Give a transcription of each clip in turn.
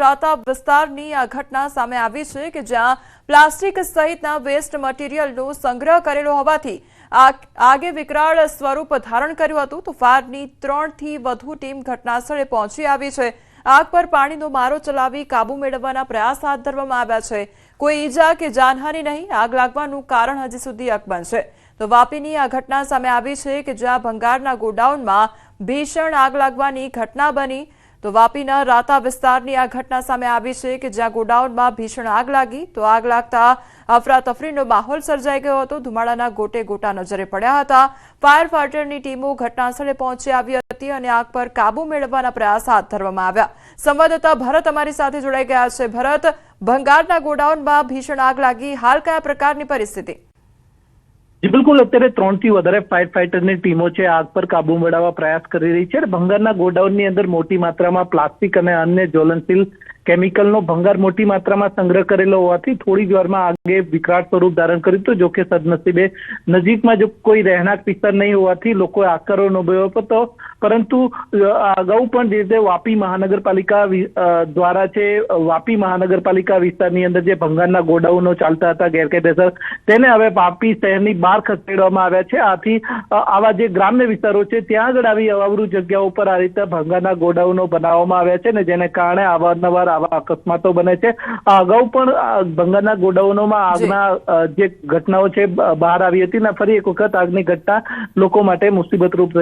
રાતા વિસ્તારની આ ઘટના સામે આવી છે કે જ્યાં પ્લાસ્ટિક સહિતના વેસ્ટ મટીરીયલનો સંગ્રહ કરેલો હોવાથી આગે વિકરાળ સ્વરૂપ ધારણ કર્યું હતું। તો ફાયરની 3 થી વધુ ટીમ ઘટનાસ્થળે પહોંચી આવી છે। આગ પર પાણીનો મારો ચલાવી કાબુ મેળવવાના પ્રયાસ હાથ ધરવામાં આવ્યા છે। કોઈ ઈજા કે જાનહાનિ નહીં। આગ લાગવાનું કારણ હજી સુધી અકબંધ છે। તો વાપીની આ ઘટના સામે આવી છે કે જ્યાં ભંગારના ગોડાઉનમાં ભીષણ આગ લાગવાની ઘટના બની। તો વાપીના રાતા વિસ્તારની આ ઘટના સામે આવી છે કે જ્યાં ગોડાઉનમાં ભીષણ આગ લાગી। તો આગ લાગતા અફરાતફરીનો માહોલ સર્જાઈ ગયો હતો। ધુમાડાના ગોટે ગોટા નજરે પડ્યા હતા। ફાયર ફાઈટરની ટીમો ઘટનાસ્થળે પહોંચી આવી હતી અને આગ પર કાબુ મેળવવાના પ્રયાસ હાથ ધરવામાં આવ્યા। સંવાદદાતા ભરત અમારી સાથે જોડાઈ ગયા છે। ભરત, ભંગારના ગોડાઉનમાં ભીષણ આગ લાગી, હાલ કયા પ્રકારની પરિસ્થિતિ? जी बिल्कुल, અત્યારે 3 થી વધારે ફાયર ફાઈટરની ટીમો છે આગ પર કાબુ મેળવવા પ્રયાસ કરી રહી છે। ભંગારના ગોડાઉનની અંદર મોટી માત્રામાં પ્લાસ્ટિક અને અન્ય જ્વલનશીલ કેમિકલનો ભંગાર મોટી માત્રામાં સંગ્રહ કરેલો હોવાથી થોડી જ વારમાં આગે વિકરાળ સ્વરૂપ ધારણ કર્યું હતું। જોકે સદનસીબે નજીકમાં જો કોઈ રહેણાંક વિસ્તાર નહીં હોવાથી લોકોએ આકારો અનુભવ્યો હતો, પરંતુ અગાઉ પણ જે રીતે વાપી મહાનગરપાલિકા દ્વારા છે વાપી મહાનગરપાલિકા વિસ્તારની અંદર જે ભંગારના ગોડાઉનો ચાલતા હતા ગેરકાયદેસર, તેને હવે વાપી શહેરની બહાર ખસેડવામાં આવ્યા છે। આથી આવા જે ગ્રામ્ય વિસ્તારો છે ત્યાં આગળ આવી અવાવરૂ જગ્યાઓ પર આ રીતે ભંગારના ગોડાઉનો બનાવવામાં આવ્યા છે ને જેને કારણે અવારનવાર આવા અકસ્માતો બને છે। અગાઉ પણ ભંગારના ગોડાઉનોમાં આગના જે ઘટનાઓ છે બહાર આવી હતી ને ફરી એક વખત આગની ઘટના લોકો માટે મુસીબતરૂપ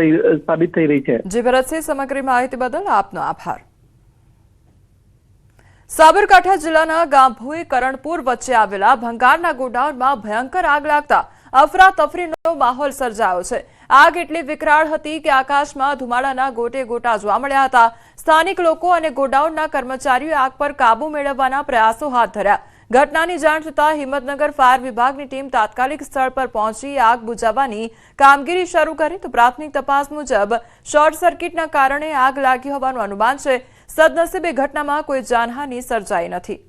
સાબિત થઈ રહી છે। જી ભરતસિંહ, સમગ્ર માહિતી બદલ આપનો આભાર। સાબરકાંઠા જિલ્લાના ગાંભોઈ કરણપુર વચ્ચે આવેલા ભંગારના ગોડાઉનમાં ભયંકર આગ લાગતા અફરાતફરીનો માહોલ સર્જાયો છે। આગ એટલી વિકરાળ હતી કે આકાશમાં ધુમાડાના ગોટે ગોટા જોવા મળ્યા હતા। સ્થાનિક લોકો અને ગોડાઉનના કર્મચારીઓએ આગ પર કાબુ મેળવવાના પ્રયાસો હાથ ધર્યા। ઘટનાની જાણ થતાં હિંમતનગર ફાયર વિભાગની ટીમ તાત્કાલિક સ્થળ પર પહોંચી આગ બુઝાવવાની કામગીરી શરૂ કરી। તો પ્રાથમિક તપાસ મુજબ શોર્ટ સર્કિટના કારણે આગ લાગી હોવાનું અનુમાન છે। સદનસીબે ઘટનામાં કોઈ જાનહાનિ સર્જાઈ નથી।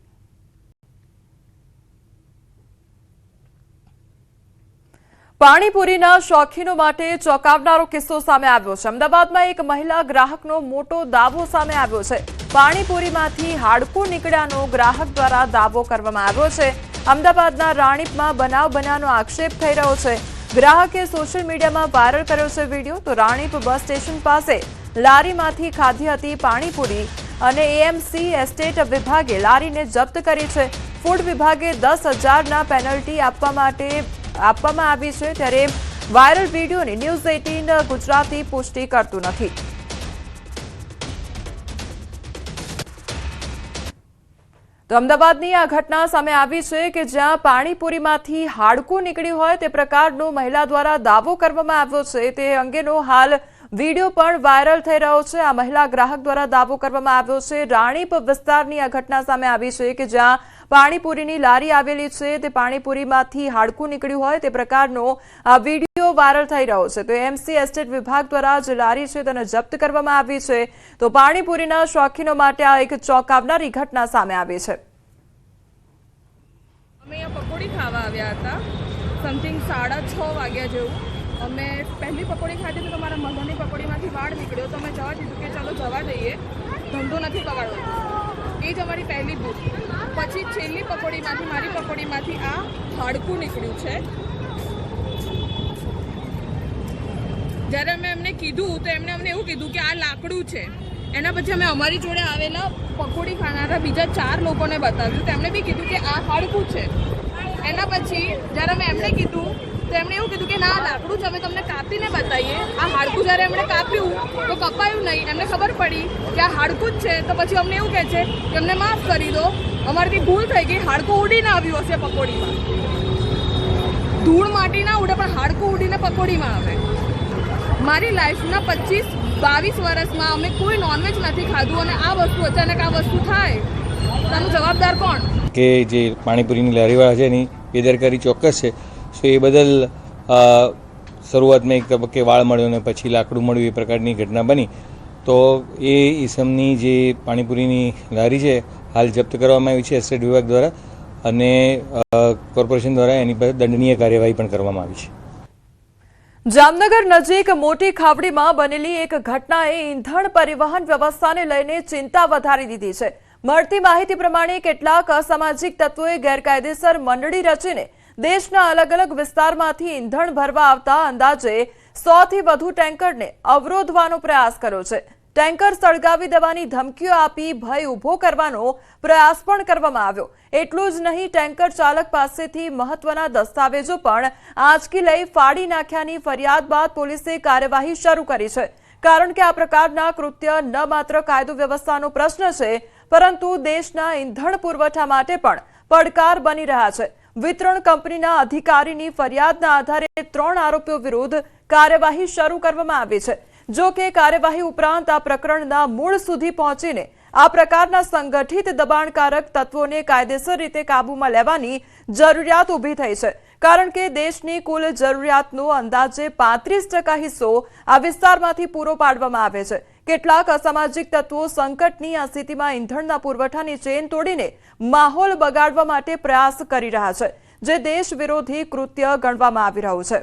પાણીપુરીના શોખીનો માટે ચોંકાવનારો કિસ્સો સામે આવ્યો છે। અમદાવાદમાં એક મહિલા ગ્રાહકનો મોટો દાવો સામે આવ્યો છે। પાણીપુરીમાંથી હાડકું નીકળ્યાનો ગ્રાહક દ્વારા દાવો કરવામાં આવ્યો છે। અમદાવાદના રાણીપમાં બનાવ બન્યાનો આક્ષેપ થઈ રહ્યો છે। ગ્રાહકે સોશિયલ મીડિયામાં વાયરલ કર્યો છે વિડીયો। તો રાણીપ બસ સ્ટેશન પાસે લારીમાંથી ખાધી હતી પાણીપુરી અને એએમસી એસ્ટેટ વિભાગે લારીને જપ્ત કરી છે। ફૂડ વિભાગે 10,000ના પેનલ્ટી આપવામાં આવી છે। ત્યારે વાયરલ વિડીયોની ન્યૂઝ 18 ગુજરાતી પુષ્ટિ કરતું નથી। તો અમદાવાદની આ ઘટના સામે આવી છે કે જ્યાં પાણીપુરીમાંથી હાડકું નીકળ્યું હોય તે પ્રકારનો મહિલા દ્વારા દાવો કરવામાં આવ્યો છે। તે અંગેનો હાલ વિડીયો પણ વાયરલ થઈ રહ્યો છે। આ મહિલા ગ્રાહક દ્વારા દાવો કરવામાં આવ્યો છે। રાણીપ વિસ્તારની આ ઘટના સામે આવી છે કે જ્યાં પાણીપુરીની લારી આવેલી છે, તે પાણીપુરીમાંથી હાડકું નીકળ્યું હોય તે પ્રકારનો આ વિડીયો વાયરલ થઈ રહ્યો છે। તો એમસી એસ્ટેટ વિભાગ દ્વારા જે લારી છે તેને જપ્ત કરવામાં આવી છે। તો પાણીપુરીના શોખીનો માટે આ એક ચોંકાવનારી ઘટના સામે આવી છે। અમે અહીંયા પકોડી ખાવા આવ્યા હતા, સમથિંગ 6:30 વાગ્યા જેવું। અમે પહેલી પકોડી ખાધી તો મારા મગની પકોડીમાંથી વાળ નીકળ્યો, તો અમે જવા દીધું કે ચાલો જવા દઈએ, ધંધો નથી બગાડવો। એ જ અમારી પહેલી ભૂલ। પછી છેલ્લી પકોડીમાંથી મારી પકોડીમાંથી આ હાડકું નીકળ્યું છે। જ્યારે અમે એમને કીધું તો એમને અમને એવું કીધું કે આ લાકડું છે। એના પછી અમે અમારી જોડે આવેલા પકોડી ખાનારા બીજા 4 લોકોને બતાવ્યું, તો એમણે બી કીધું કે આ હાડકું છે। એના પછી જ્યારે અમે એમને કીધું તો એમણે એવું કીધું કે ના લાકડું છે, અમે તમને કાપીને બતાવીએ। આ હાડકું જ્યારે એમણે કાપ્યું તો કપાયું નહીં, એમને ખબર પડી કે આ હાડકું જ છે। તો પછી અમને એવું કહે છે કે અમને માફ કરી દો, અમારાથી ભૂલ થઈ ગઈ, હાડકું ઉડીને આવ્યું હશે પકોડીમાં। ધૂળ માટી ના ઉડે પણ હાડકું ઉડીને પકોડીમાં આવે। મારી લાઈફના 22 વર્ષમાં અમે કોઈ નોનવેજ નથી ખાધું અને આ વસ્તુ અચાનક આ વસ્તુ થાય તો આનું જવાબદાર કોણ? કે જે પાણીપુરીની લારીવાળા છે એની બેદરકારી ચોક્કસ છે। સો એ બદલ શરૂઆતમાં એક તબક્કે વાળ મળ્યો અને પછી લાકડું મળ્યું, એ પ્રકારની ઘટના બની। તો એ ઈસમની જે પાણીપુરીની લારી છે હાલ જપ્ત કરવામાં આવી છે એસ્ટેટ વિભાગ દ્વારા અને કોર્પોરેશન દ્વારા એની પર દંડનીય કાર્યવાહી પણ કરવામાં આવી છે। જામનગર નજીક મોટી ખાવડીમાં બનેલી એક ઘટનાએ ઈંધણ પરિવહન વ્યવસ્થાને લઈને ચિંતા વધારી દીધી છે। મળતી માહિતી પ્રમાણે કેટલાક અસામાજિક તત્વોએ ગેરકાયદેસર મંડળી રચીને દેશના અલગ અલગ વિસ્તારમાંથી ઈંધણ ભરવા આવતા અંદાજે 100 થી વધુ ટેન્કરને અવરોધવાનો પ્રયાસ કર્યો છે। ટેન્કર સળગાવી દેવાની ધમકીઓ આપી ભય ઊભો કરવાનો પ્રયાસ પણ કરવામાં આવ્યો। એટલું જ નહીં, ટેન્કર ચાલક પાસેથી મહત્વના દસ્તાવેજો પણ આંચકી લઈ ફાડી નાખ્યાની ફરિયાદ બાદ પોલીસે કાર્યવાહી શરૂ કરી છે। કારણ કે આ પ્રકારના કૃત્ય ન માત્ર કાયદો વ્યવસ્થાનો પ્રશ્ન છે, પરંતુ દેશના ઈંધણ પુરવઠા માટે પણ પડકાર બની રહ્યા છે। વિતરણ કંપનીના અધિકારીની ફરિયાદના આધારે 3 આરોપીઓ વિરુદ્ધ કાર્યવાહી શરૂ કરવામાં આવી છે। જો કે કાર્યવાહી ઉપરાંત આ પ્રકરણના મૂળ સુધી પહોંચીને આ પ્રકારના સંગઠિત દબાણકારક તત્વોને કાયદેસર રીતે કાબૂમાં લેવાની જરૂરિયાત ઊભી થઈ છે। કારણ કે દેશની કુલ જરૂરિયાતનો અંદાજે 35% હિસ્સો આ વિસ્તારમાંથી પૂરો પાડવામાં આવે છે। કેટલાક અસામાજિક તત્વો સંકટની આ સ્થિતિમાં ઈંધણના પુરવઠાની ચેન તોડીને માહોલ બગાડવા માટે પ્રયાસ કરી રહ્યા છે, જે દેશ વિરોધી કૃત્ય ગણવામાં આવી રહ્યું છે।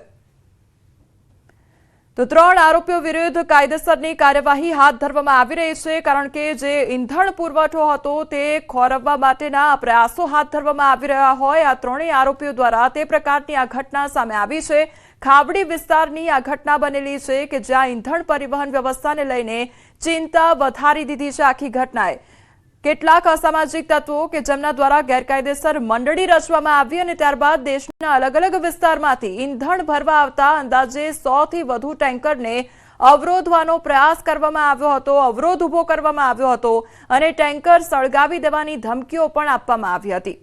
તો 3 આરોપીઓ વિરુદ્ધ કાયદેસરની કાર્યવાહી હાથ ધરવામાં આવી રહી છે, કારણ કે જે ઈંધણ પુરવઠો હતો તે ખોરવવા માટેના પ્રયાસો હાથ ધરવામાં આવી રહ્યા હોય આ 3 આરોપીઓ દ્વારા તે પ્રકારની આ ઘટના સામે આવી છે। ખાવડી વિસ્તારની આ ઘટના બનેલી છે કે જ્યાં ઈંધણ પરિવહન વ્યવસ્થાને લઈને ચિંતા વધારી દીધી છે। આખી ઘટનાએ કેટલાક અસામાજિક તત્વો કે જેમના દ્વારા ગેરકાયદેસર મંડળી રચવામાં આવી અને ત્યારબાદ દેશના અલગ અલગ વિસ્તારમાંથી ઈંધણ ભરવા આવતા અંદાજે 100 થી વધુ ટેન્કરને અવરોધવાનો પ્રયાસ કરવામાં આવ્યો હતો, અવરોધ ઊભો કરવામાં આવ્યો હતો અને ટેન્કર સળગાવી દેવાની ધમકીઓ પણ આપવામાં આવી હતી।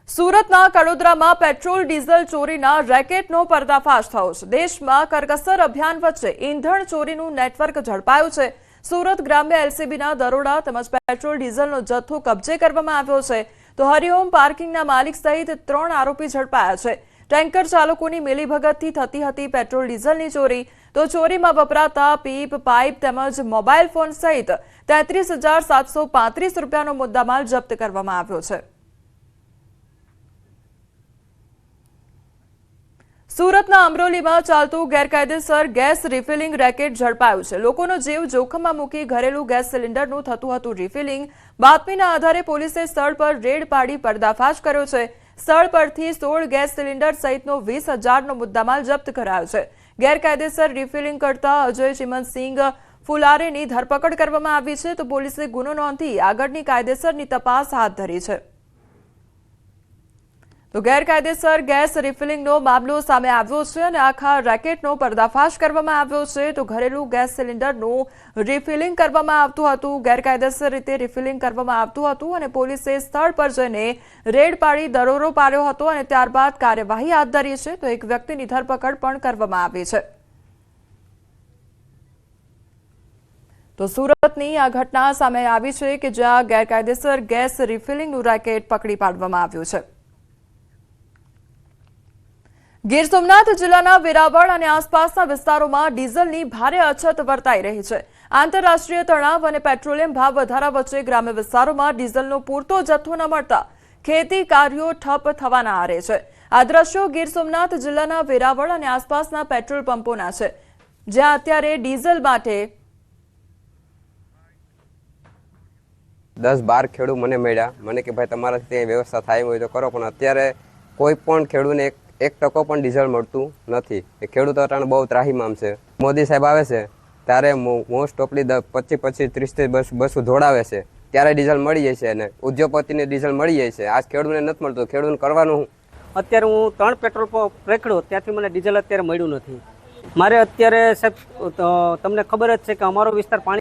સુરતના કડોદરામાં પેટ્રોલ ડીઝલ ચોરીના રેકેટનો પર્દાફાશ થયો છે। દેશમાં કરકસર અભિયાન વચ્ચે ઈંધણ ચોરીનું નેટવર્ક ઝડપાયું છે। સુરત ગ્રામ્ય એલસીબીના દરોડા તેમજ પેટ્રોલ ડીઝલનો જથ્થો કબજે કરવામાં આવ્યો છે, તો હરિઓમ પાર્કિંગના માલિક સહિત 3 આરોપી ઝડપાયા છે। ટેન્કર ચાલકોની મિલીભગતથી થતી હતી પેટ્રોલ ડીઝલની ચોરી, તો ચોરીમાં વપરાતા પીપ, પાઇપ તેમજ મોબાઈલ ફોન સહિત 33,735 રૂપિયાનો મુદ્દામાલ જપ્ત કરવામાં આવ્યો છે। સુરતના અમરોલીમાં ચાલતું ગેરકાયદેસર ગેસ રિફિલિંગ રેકેટ ઝડપાયું છે। લોકોનો જીવ જોખમમાં મૂકી ઘરેલું ગેસ સિલિન્ડરનું થતું હતું રિફિલિંગ। બાતમીના આધારે પોલીસે સ્થળ પર રેડ પાડી પર્દાફાશ કર્યો છે। સ્થળ પરથી 16 ગેસ સિલિન્ડર સહિતનો 20,000નો મુદ્દામાલ જપ્ત કરાયો છે। ગેરકાયદેસર રિફિલિંગ કરતા અજય ચિમનસિંહ ફુલારેની ધરપકડ કરવામાં આવી છે, તો પોલીસે ગુનો નોંધી આગળની કાયદેસરની તપાસ હાથ ધરી છે। તો ગેરકાયદેસર ગેસ રિફિલિંગનો મામલો સામે આવ્યો છે અને આખા રેકેટનો પર્દાફાશ કરવામાં આવ્યો છે। તો ઘરેલું ગેસ સિલિન્ડરનું રિફિલિંગ કરવામાં આવતું હતું, ગેરકાયદેસર રીતે રિફિલિંગ કરવામાં આવતું હતું અને પોલીસે સ્થળ પર જઈને રેડ પાડી દરોડો પાડ્યો હતો અને ત્યારબાદ કાર્યવાહી હાથ ધરી છે, તો એક વ્યક્તિની ધરપકડ પણ કરવામાં આવી છે। તો સુરતની આ ઘટના સામે આવી છે કે જ્યાં ગેરકાયદેસર ગેસ રિફિલિંગનું રેકેટ પકડી પાડવામાં આવ્યું છે। ગીર સોમનાથ જિલ્લાના વેરાવળ અને આસપાસના વિસ્તારોમાં ડીઝલની ભારે અછત વર્તાઈ રહી છે। આંતરરાષ્ટ્રીય તણાવ અને પેટ્રોલિયમ ભાવ વધારા વચ્ચે ગ્રામ્ય વિસ્તારોમાં ડીઝલનો પૂરતો જથ્થો ન મળતા ખેતી કાર્યો ઠપ થવાના આરે છે। આ દ્રશ્યો ગીર સોમનાથ જિલ્લાના વેરાવળ અને આસપાસના પેટ્રોલ પંપોના છે, જ્યાં અત્યારે ડીઝલ માટે 10-12 ખેડૂત મને મળ્યા, મને કે ભાઈ તમારાથી ત્યાં વ્યવસ્થા થાય હોય તો કરો, પણ અત્યારે કોઈ પણ ખેડૂતને એક ટકો પણ ડીઝલ મળતું નથી। એ ખેડૂતો અટાણે બહુ ત્રાહીમામ છે। મોદી સાહેબ આવે છે ત્યારે મોસ્ટ ઓફલી 25-30 બસો દોડાવે છે, ત્યારે ડીઝલ મળી જાય છે અને ઉદ્યોગપતિને ડીઝલ મળી જાય છે। આજ ખેડૂતને નથી મળતું, ખેડૂતને કરવાનું શું? અત્યારે હું 3 પેટ્રોલ પંપ રેખડ્યો, ત્યાંથી મને ડીઝલ અત્યારે મળ્યું નથી। મારે અત્યારે સાહેબ તમને ખબર જ છે કે અમારો વિસ્તાર પાણી